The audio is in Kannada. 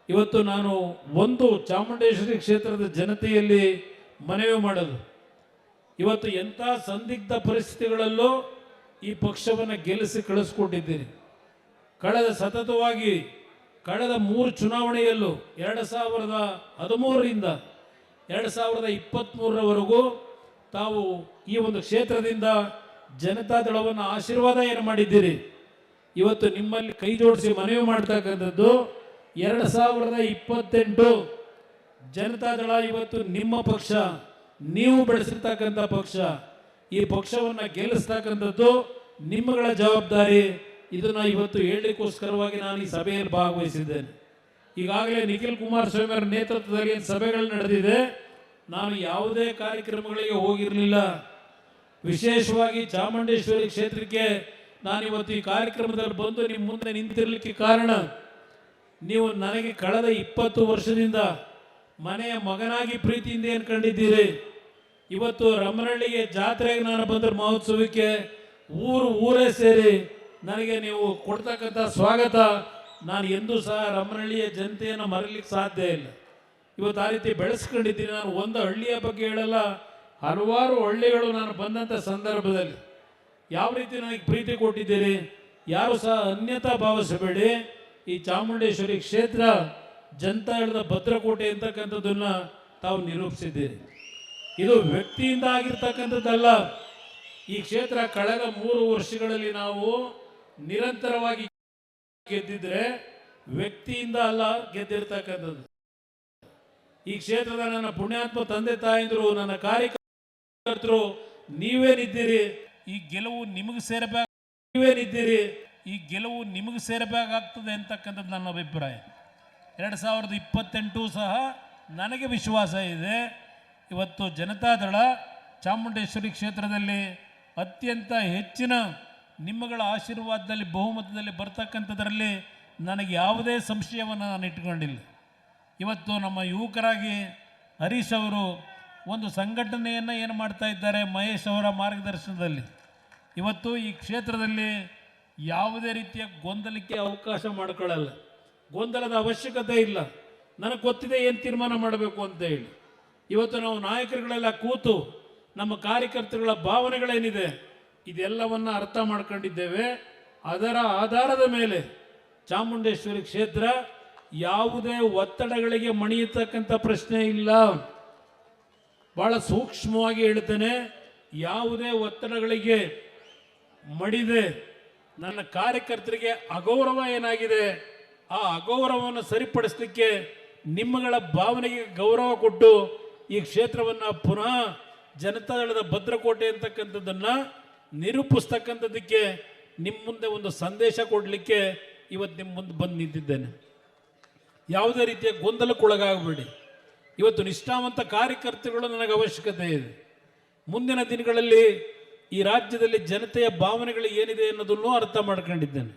ಇವತ್ತು ನಾನು ಒಂದು ಚಾಮುಂಡೇಶ್ವರಿ ಕ್ಷೇತ್ರದ ಜನತೆಯಲ್ಲಿ ಮನವಿ ಮಾಡೋದು, ಇವತ್ತು ಎಂಥ ಸಂದಿಗ್ಧ ಪರಿಸ್ಥಿತಿಗಳಲ್ಲೂ ಈ ಪಕ್ಷವನ್ನು ಗೆಲ್ಲಿಸಿ ಕಳಿಸ್ಕೊಟ್ಟಿದ್ದೀರಿ. ಸತತವಾಗಿ ಕಳೆದ 3 ಚುನಾವಣೆಯಲ್ಲೂ 2013ರಿಂದ 2023ರವರೆಗೂ ತಾವು ಈ ಒಂದು ಕ್ಷೇತ್ರದಿಂದ ಜನತಾದಳವನ್ನು ಆಶೀರ್ವಾದ ಏನು ಮಾಡಿದ್ದೀರಿ. ಇವತ್ತು ನಿಮ್ಮಲ್ಲಿ ಕೈ ಜೋಡಿಸಿ ಮನವಿ ಮಾಡ್ತಕ್ಕಂಥದ್ದು 2028 ಜನತಾದಳ ಇವತ್ತು ನಿಮ್ಮ ಪಕ್ಷ, ನೀವು ಬೆಳೆಸಿರ್ತಕ್ಕಂಥ ಪಕ್ಷ. ಈ ಪಕ್ಷವನ್ನು ಗೆಲ್ಲಿಸ್ತಕ್ಕಂಥದ್ದು ನಿಮ್ಮಗಳ ಜವಾಬ್ದಾರಿ. ಇದನ್ನು ಇವತ್ತು ಹೇಳಲಿಕ್ಕೋಸ್ಕರವಾಗಿ ನಾನು ಈ ಸಭೆಯಲ್ಲಿ ಭಾಗವಹಿಸಿದ್ದೇನೆ. ಈಗಾಗಲೇ ನಿಖಿಲ್ ಕುಮಾರಸ್ವಾಮಿ ಅವರ ನೇತೃತ್ವದಲ್ಲಿ ಸಭೆಗಳು ನಡೆದಿದೆ. ನಾನು ಯಾವುದೇ ಕಾರ್ಯಕ್ರಮಗಳಿಗೆ ಹೋಗಿರಲಿಲ್ಲ. ವಿಶೇಷವಾಗಿ ಚಾಮುಂಡೇಶ್ವರಿ ಕ್ಷೇತ್ರಕ್ಕೆ ನಾನಿವತ್ತು ಈ ಕಾರ್ಯಕ್ರಮದಲ್ಲಿ ಬಂದು ನಿಮ್ಮ ಮುಂದೆ ನಿಂತಿರಲಿಕ್ಕೆ ಕಾರಣ, ನೀವು ನನಗೆ ಕಳೆದ 20 ವರ್ಷದಿಂದ ಮನೆಯ ಮಗನಾಗಿ ಪ್ರೀತಿಯಿಂದ ಏನು ಕಂಡಿದ್ದೀರಿ. ಇವತ್ತು ರಮನಹಳ್ಳಿಗೆ ಜಾತ್ರೆಗೆ ನಾನು ಬಂದ ಮಹೋತ್ಸವಕ್ಕೆ ಊರೇ ಸೇರಿ ನನಗೆ ನೀವು ಕೊಡ್ತಕ್ಕಂಥ ಸ್ವಾಗತ ನಾನು ಎಂದೂ ಸಹ ರಮನಹಳ್ಳಿಯ ಜನತೆಯನ್ನು ಮರೀಲಿಕ್ಕೆ ಸಾಧ್ಯ ಇಲ್ಲ. ಇವತ್ತು ಆ ರೀತಿ ಬೆಳೆಸ್ಕೊಂಡಿದ್ದೀನಿ. ನಾನು ಒಂದು ಹಳ್ಳಿಯ ಬಗ್ಗೆ ಹೇಳಲ್ಲ, ಹಲವಾರು ಹಳ್ಳಿಗಳು ನಾನು ಬಂದಂಥ ಸಂದರ್ಭದಲ್ಲಿ ಯಾವ ರೀತಿ ನನಗೆ ಪ್ರೀತಿ ಕೊಟ್ಟಿದ್ದೀರಿ. ಯಾರು ಸಹ ಅನ್ಯತಾ ಭಾವಿಸಬೇಡಿ. ಈ ಚಾಮುಂಡೇಶ್ವರಿ ಕ್ಷೇತ್ರ ಜನತಾದಳದ ಭದ್ರಕೋಟೆ ಅಂತಕ್ಕಂಥದ್ದನ್ನು ತಾವು ನಿರೂಪಿಸಿದ್ದೀರಿ. ಇದು ವ್ಯಕ್ತಿಯಿಂದ ಆಗಿರ್ತಕ್ಕಂಥದ್ದಲ್ಲ. ಈ ಕ್ಷೇತ್ರ ಕಳೆದ 3 ವರ್ಷಗಳಲ್ಲಿ ನಾವು ನಿರಂತರವಾಗಿ ಗೆದ್ದಿದ್ರೆ ವ್ಯಕ್ತಿಯಿಂದ ಅಲ್ಲ ಗೆದ್ದಿರ್ತಕ್ಕಂಥದ್ದು. ಈ ಕ್ಷೇತ್ರದ ನನ್ನ ಪುಣ್ಯಾತ್ಮ ತಂದೆ ತಾಯಂದ್ರು, ನನ್ನ ಕಾರ್ಯಕರ್ತರು ನೀವೇನಿದ್ದೀರಿ. ಈ ಗೆಲುವು ನಿಮಗೆ ಸೇರಬೇಕಾಗ್ತದೆ ಅಂತಕ್ಕಂಥದ್ದು ನನ್ನ ಅಭಿಪ್ರಾಯ. 2028 ಸಹ ನನಗೆ ವಿಶ್ವಾಸ ಇದೆ. ಇವತ್ತು ಜನತಾದಳ ಚಾಮುಂಡೇಶ್ವರಿ ಕ್ಷೇತ್ರದಲ್ಲಿ ಅತ್ಯಂತ ಹೆಚ್ಚಿನ ನಿಮ್ಮಗಳ ಆಶೀರ್ವಾದದಲ್ಲಿ ಬಹುಮತದಲ್ಲಿ ಬರ್ತಕ್ಕಂಥದ್ರಲ್ಲಿ ನನಗೆ ಯಾವುದೇ ಸಂಶಯವನ್ನು ನಾನು ಇಟ್ಕೊಂಡಿಲ್ಲ. ಇವತ್ತು ನಮ್ಮ ಯುವಕರಾಗಿ ಹರೀಶ್ ಅವರು ಒಂದು ಸಂಘಟನೆಯನ್ನು ಏನು ಮಾಡ್ತಾ ಇದ್ದಾರೆ, ಮಹೇಶ್ ಅವರ ಮಾರ್ಗದರ್ಶನದಲ್ಲಿ ಇವತ್ತು ಈ ಕ್ಷೇತ್ರದಲ್ಲಿ ಯಾವುದೇ ರೀತಿಯ ಗೊಂದಲಕ್ಕೆ ಅವಕಾಶ ಮಾಡಿಕೊಳ್ಳಲ್ಲ. ಗೊಂದಲದ ಅವಶ್ಯಕತೆ ಇಲ್ಲ. ನನಗೆ ಗೊತ್ತಿದೆ ಏನು ತೀರ್ಮಾನ ಮಾಡಬೇಕು ಅಂತ ಹೇಳಿ. ಇವತ್ತು ನಾವು ನಾಯಕರುಗಳೆಲ್ಲ ಕೂತು ನಮ್ಮ ಕಾರ್ಯಕರ್ತರುಗಳ ಭಾವನೆಗಳೇನಿದೆ ಇದೆಲ್ಲವನ್ನು ಅರ್ಥ ಮಾಡ್ಕೊಂಡಿದ್ದೇವೆ. ಅದರ ಆಧಾರದ ಮೇಲೆ ಚಾಮುಂಡೇಶ್ವರಿ ಕ್ಷೇತ್ರ ಯಾವುದೇ ಒತ್ತಡಗಳಿಗೆ ಮಣಿಯತಕ್ಕಂಥ ಪ್ರಶ್ನೆ ಇಲ್ಲ. ಬಹಳ ಸೂಕ್ಷ್ಮವಾಗಿ ಹೇಳ್ತೇನೆ, ಯಾವುದೇ ಒತ್ತಡಗಳಿಗೆ ಮಣಿದೆ ನನ್ನ ಕಾರ್ಯಕರ್ತರಿಗೆ ಅಗೌರವ ಏನಾಗಿದೆ ಆ ಅಗೌರವವನ್ನು ಸರಿಪಡಿಸಲಿಕ್ಕೆ ನಿಮ್ಮಗಳ ಭಾವನೆಗೆ ಗೌರವ ಕೊಟ್ಟು ಈ ಕ್ಷೇತ್ರವನ್ನು ಪುನಃ ಜನತಾದಳದ ಭದ್ರಕೋಟೆ ಅಂತಕ್ಕಂಥದ್ದನ್ನು ನಿರೂಪಿಸ್ತಕ್ಕಂಥದ್ದಕ್ಕೆ ನಿಮ್ಮ ಮುಂದೆ ಒಂದು ಸಂದೇಶ ಕೊಡಲಿಕ್ಕೆ ಇವತ್ತು ನಿಮ್ಮ ಮುಂದೆ ಬಂದು ನಿಂತಿದ್ದೇನೆ. ಯಾವುದೇ ರೀತಿಯ ಗೊಂದಲಕ್ಕೊಳಗಾಗಬೇಡಿ. ಇವತ್ತು ನಿಷ್ಠಾವಂತ ಕಾರ್ಯಕರ್ತರುಗಳು ನನಗೆ ಅವಶ್ಯಕತೆ ಇದೆ. ಮುಂದಿನ ದಿನಗಳಲ್ಲಿ ಈ ರಾಜ್ಯದಲ್ಲಿ ಜನತೆಯ ಭಾವನೆಗಳು ಏನಿದೆ ಅನ್ನೋದನ್ನು ಅರ್ಥ ಮಾಡ್ಕೊಂಡಿದ್ದೇನೆ.